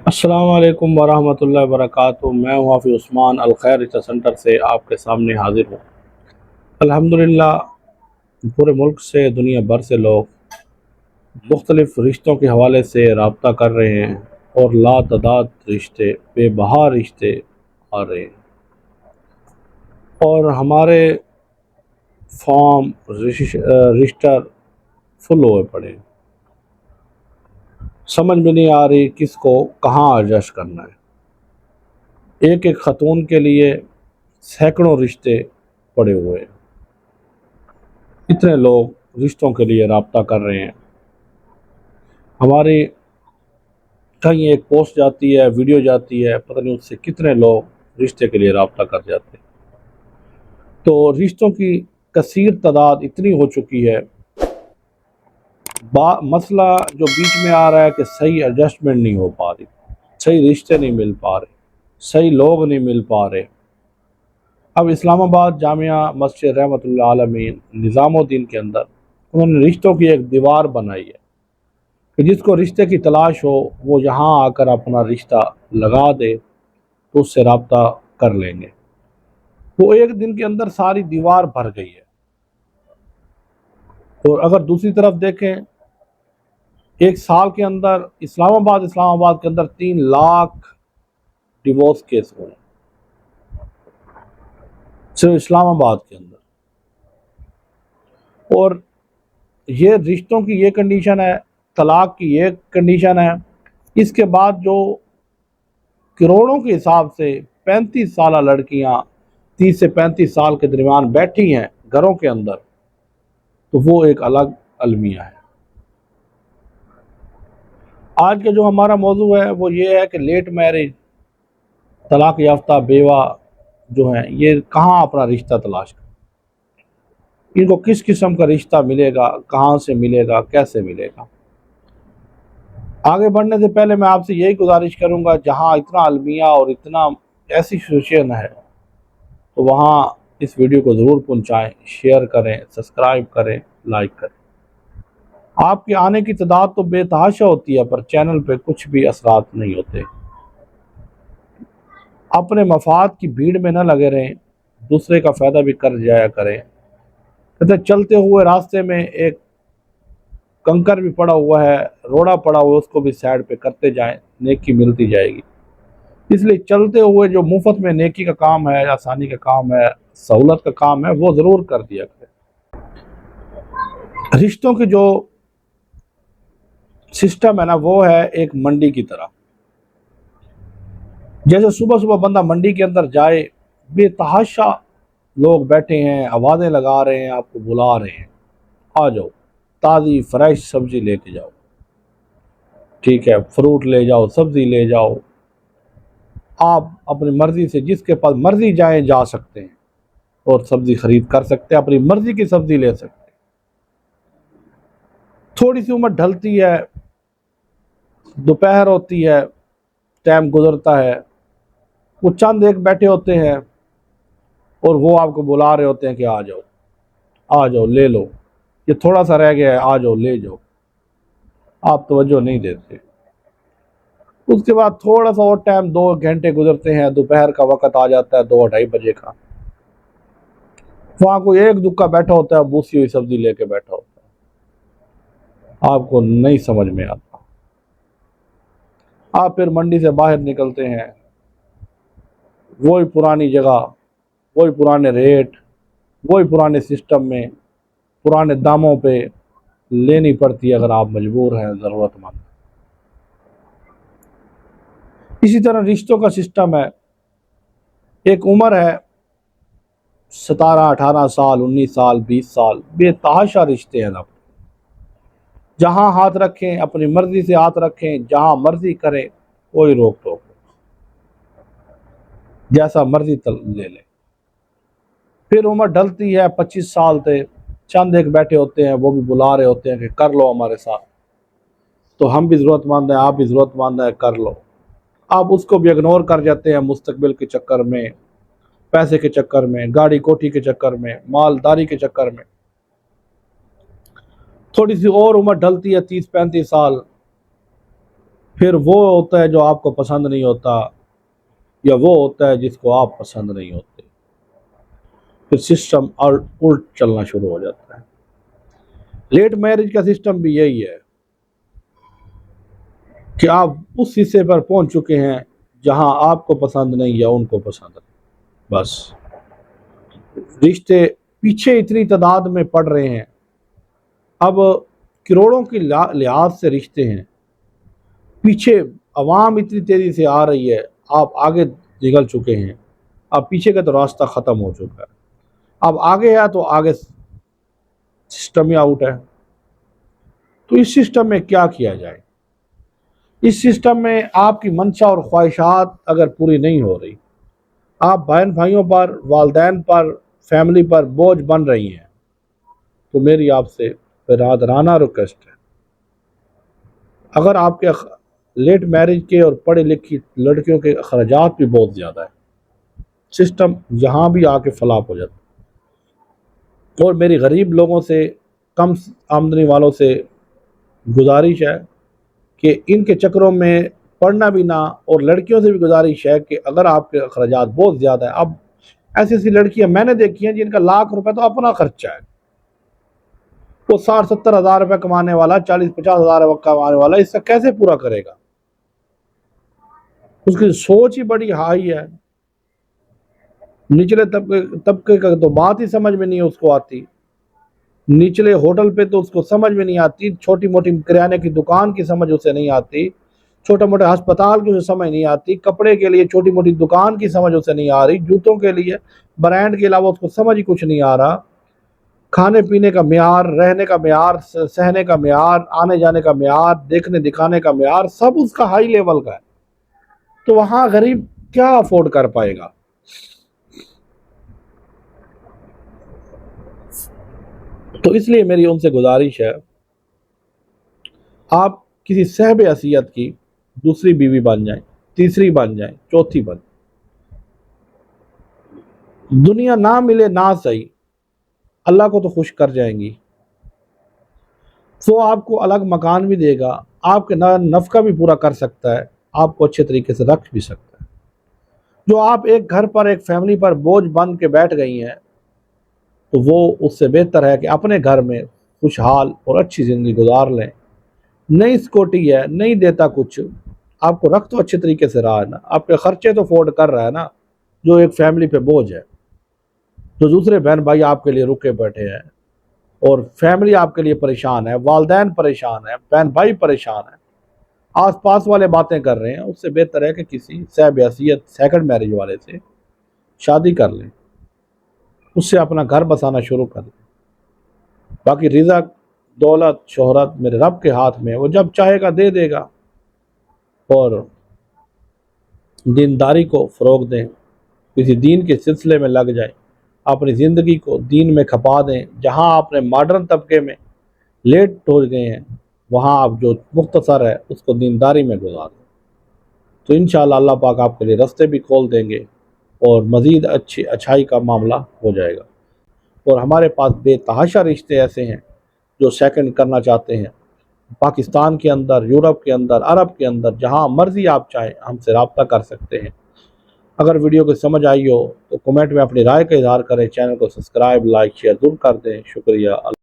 السلام علیکم ورحمۃ اللہ وبرکاتہ۔ میں ہوں حافظ عثمان الخیر ریسرچ سینٹر سے آپ کے سامنے حاضر ہوں۔ الحمدللہ پورے ملک سے دنیا بھر سے لوگ مختلف رشتوں کے حوالے سے رابطہ کر رہے ہیں اور لا تعداد رشتے، بے بہا رشتے آ رہے ہیں، اور ہمارے فارم رجسٹر فل ہوئے پڑے ہیں۔ سمجھ میں نہیں آ رہی کس کو کہاں ایڈجسٹ کرنا ہے۔ ایک ایک خاتون کے لیے سینکڑوں رشتے پڑے ہوئے ہیں۔ اتنے لوگ رشتوں کے لیے رابطہ کر رہے ہیں۔ ہماری کہیں ایک پوسٹ جاتی ہے، ویڈیو جاتی ہے، پتہ نہیں اس سے کتنے لوگ رشتے کے لیے رابطہ کر جاتے ہیں۔ تو رشتوں کی کثیر تعداد اتنی ہو چکی ہے، مسئلہ جو بیچ میں آ رہا ہے کہ صحیح ایڈجسٹمنٹ نہیں ہو پا رہی، صحیح رشتے نہیں مل پا رہے، صحیح لوگ نہیں مل پا رہے۔ اب اسلام آباد جامعہ مسجد رحمۃ اللہ عالمین نظام الدین کے اندر انہوں نے رشتوں کی ایک دیوار بنائی ہے کہ جس کو رشتے کی تلاش ہو وہ یہاں آ کر اپنا رشتہ لگا دے تو اس سے رابطہ کر لیں گے۔ وہ ایک دن کے اندر ساری دیوار بھر گئی ہے۔ اور اگر دوسری طرف دیکھیں، ایک سال کے اندر اسلام آباد کے اندر 3 لاکھ ڈیورس کیس ہوئے صرف اسلام آباد کے اندر۔ اور یہ رشتوں کی یہ کنڈیشن ہے، طلاق کی یہ کنڈیشن ہے، اس کے بعد جو کروڑوں کے حساب سے 35 سالہ لڑکیاں 30 سے 35 سال کے درمیان بیٹھی ہیں گھروں کے اندر، تو وہ ایک الگ المیہ ہے۔ آج کا جو ہمارا موضوع ہے وہ یہ ہے کہ لیٹ میرج، طلاق یافتہ بیوہ جو ہیں یہ کہاں اپنا رشتہ تلاش کریں، ان کو کس قسم کا رشتہ ملے گا، کہاں سے ملے گا، کیسے ملے گا۔ آگے بڑھنے سے پہلے میں آپ سے یہی گزارش کروں گا، جہاں اتنا المیہ اور اتنا ایسی سچویشن ہے تو وہاں اس ویڈیو کو ضرور پہنچائیں، شیئر کریں، سبسکرائب کریں، لائک کریں۔ آپ کے آنے کی تعداد تو بے تحاشا ہوتی ہے، پر چینل پہ کچھ بھی اثرات نہیں ہوتے۔ اپنے مفاد کی بھیڑ میں نہ لگے رہیں، دوسرے کا فائدہ بھی کر جایا کریں۔ کہتے چلتے ہوئے راستے میں ایک کنکر بھی پڑا ہوا ہے، روڑا پڑا ہوا ہے، اس کو بھی سائڈ پہ کرتے جائیں، نیکی ملتی جائے گی۔ اس لیے چلتے ہوئے جو مفت میں نیکی کا کام ہے، آسانی کا کام ہے، سہولت کا کام ہے، وہ ضرور کر دیا کریں۔ رشتوں کی جو سسٹم ہے نا، وہ ہے ایک منڈی کی طرح۔ جیسے صبح صبح بندہ منڈی کے اندر جائے، بے تحاشا لوگ بیٹھے ہیں، آوازیں لگا رہے ہیں، آپ کو بلا رہے ہیں، آ جاؤ، تازی فریش سبزی لے کے جاؤ، ٹھیک ہے، فروٹ لے جاؤ، سبزی لے جاؤ۔ آپ اپنی مرضی سے جس کے پاس مرضی جائیں جا سکتے ہیں اور سبزی خرید کر سکتے ہیں، اپنی مرضی کی سبزی لے سکتے ہیں۔ تھوڑی سی عمر ڈھلتی ہے، دوپہر ہوتی ہے، ٹائم گزرتا ہے، وہ چند ایک بیٹھے ہوتے ہیں اور وہ آپ کو بلا رہے ہوتے ہیں کہ آ جاؤ، آ جاؤ، لے لو، یہ تھوڑا سا رہ گیا ہے، آ جاؤ، لے جاؤ۔ آپ توجہ نہیں دیتے۔ اس کے بعد تھوڑا سا اور ٹائم، 2 گھنٹے گزرتے ہیں، دوپہر کا وقت آ جاتا ہے، 2-2:30 بجے کا۔ وہاں کوئی ایک دکا بیٹھا ہوتا ہے، بوسی ہوئی سبزی لے کے بیٹھا ہوتا ہے، آپ کو نہیں سمجھ میں آتا۔ آپ پھر منڈی سے باہر نکلتے ہیں، وہی پرانی جگہ، وہی پرانے ریٹ، وہی پرانے سسٹم میں، پرانے داموں پہ لینی پڑتی ہے اگر آپ مجبور ہیں، ضرورت مند۔ اسی طرح رشتوں کا سسٹم ہے، ایک عمر ہے، 17-18 سال، 19 سال، 20 سال، بے تحاشا رشتے ہیں۔ اب جہاں ہاتھ رکھیں، اپنی مرضی سے ہاتھ رکھیں، جہاں مرضی کریں، کوئی روک ٹوک نہیں، جیسا مرضی لے لیں۔ پھر عمر ڈھلتی ہے، 25 سال تھے، چند ایک بیٹھے ہوتے ہیں، وہ بھی بلا رہے ہوتے ہیں کہ کر لو ہمارے ساتھ، تو ہم بھی ضرورت مند ہیں، آپ بھی ضرورت مند ہیں، کر لو۔ آپ اس کو بھی اگنور کر جاتے ہیں، مستقبل کے چکر میں، پیسے کے چکر میں، گاڑی کوٹھی کے چکر میں، مالداری کے چکر میں۔ تھوڑی سی اور عمر ڈھلتی ہے، 30-35 سال، پھر وہ ہوتا ہے جو آپ کو پسند نہیں ہوتا، یا وہ ہوتا ہے جس کو آپ پسند نہیں ہوتے، پھر سسٹم الٹ چلنا شروع ہو جاتا ہے۔ لیٹ میرج کا سسٹم بھی یہی ہے کہ آپ اس حصے پر پہنچ چکے ہیں جہاں آپ کو پسند نہیں یا ان کو پسند نہیں، بس رشتے پیچھے اتنی تعداد میں پڑ رہے ہیں، اب کروڑوں کی لحاظ سے رشتے ہیں، پیچھے عوام اتنی تیزی سے آ رہی ہے، آپ آگے نکل چکے ہیں، اب پیچھے کا تو راستہ ختم ہو چکا ہے، اب آگے ہے تو آگے سسٹم ہی آؤٹ ہے۔ تو اس سسٹم میں کیا کیا جائے؟ اس سسٹم میں آپ کی منشا اور خواہشات اگر پوری نہیں ہو رہی، آپ بہن بھائیوں پر، والدین پر، فیملی پر بوجھ بن رہی ہیں، تو میری آپ سے برادرانہ ریکویسٹ ہے، اگر آپ کے لیٹ میرج کے اور پڑھی لکھی لڑکیوں کے اخراجات بھی بہت زیادہ ہے، سسٹم یہاں بھی آ کے فلاپ ہو جاتا ہے۔ اور میری غریب لوگوں سے، کم آمدنی والوں سے گزارش ہے کہ ان کے چکروں میں پڑھنا بھی نہ، اور لڑکیوں سے بھی گزارش ہے کہ اگر آپ کے اخراجات بہت زیادہ ہیں، اب ایسی ایسی لڑکیاں میں نے دیکھی ہیں جن کا ₹1,00,000 تو اپنا خرچہ ہے، وہ 60-70 ہزار روپے کمانے والا، 40-50 ہزار کمانے والا اس سے کیسے پورا کرے گا؟ اس کی سوچ ہی بڑی ہائی ہے، نچلے طبقے کا تو بات ہی سمجھ میں نہیں اس کو آتی، نچلے ہوٹل پہ تو اس کو سمجھ میں نہیں آتی، چھوٹی موٹی کرانے کی دکان کی سمجھ اسے نہیں آتی، چھوٹے موٹے ہسپتال کی اسے سمجھ نہیں آتی، کپڑے کے لیے چھوٹی موٹی دکان کی سمجھ اسے نہیں آ رہی، جوتوں کے لیے برانڈ کے علاوہ اس کو سمجھ ہی کچھ نہیں آ رہا، کھانے پینے کا معیار، رہنے کا معیار، سہنے کا معیار، آنے جانے کا معیار، دیکھنے دکھانے کا معیار سب اس کا ہائی لیول کا ہے، تو وہاں غریب کیا افورڈ کر پائے گا؟ تو اس لیے میری ان سے گزارش ہے، آپ کسی صاحب حیثیت کی دوسری بیوی بن جائیں، تیسری بن جائیں، چوتھی بن جائیں، دنیا نہ ملے نہ صحیح، اللہ کو تو خوش کر جائیں گی، وہ آپ کو الگ مکان بھی دے گا، آپ کے نفقہ بھی پورا کر سکتا ہے، آپ کو اچھے طریقے سے رکھ بھی سکتا ہے۔ جو آپ ایک گھر پر، ایک فیملی پر بوجھ بن کے بیٹھ گئی ہیں، تو وہ اس سے بہتر ہے کہ اپنے گھر میں خوشحال اور اچھی زندگی گزار لیں۔ نئی سکوٹی ہے، نہیں دیتا کچھ، آپ کو رکھ تو اچھے طریقے سے رہا ہے نا، آپ کے خرچے تو افورڈ کر رہا ہے نا، جو ایک فیملی پہ بوجھ ہے، جو دوسرے بہن بھائی آپ کے لیے رکے بیٹھے ہیں، اور فیملی آپ کے لیے پریشان ہے، والدین پریشان ہیں، بہن بھائی پریشان ہیں، آس پاس والے باتیں کر رہے ہیں، اس سے بہتر ہے کہ کسی صاحب حیثیت سیکنڈ میرج والے سے شادی کر لیں، اس سے اپنا گھر بسانا شروع کر دیں۔ باقی رزق، دولت، شہرت میرے رب کے ہاتھ میں ہے، وہ جب چاہے گا دے دے گا، اور دینداری کو فروغ دیں، کسی دین کے سلسلے میں لگ جائیں، اپنی زندگی کو دین میں کھپا دیں، جہاں آپ نے ماڈرن طبقے میں لیٹ ہو گئے ہیں وہاں آپ جو مختصر ہے اس کو دینداری میں گزار دیں، تو انشاءاللہ اللہ پاک آپ کے لیے راستے بھی کھول دیں گے، اور مزید اچھائی کا معاملہ ہو جائے گا۔ اور ہمارے پاس بے تحاشا رشتے ایسے ہیں جو سیکنڈ کرنا چاہتے ہیں، پاکستان کے اندر، یورپ کے اندر، عرب کے اندر، جہاں مرضی آپ چاہیں ہم سے رابطہ کر سکتے ہیں۔ اگر ویڈیو کو سمجھ آئی ہو تو کمنٹ میں اپنی رائے کا اظہار کریں، چینل کو سبسکرائب، لائک، شیئر ضرور کر دیں۔ شکریہ۔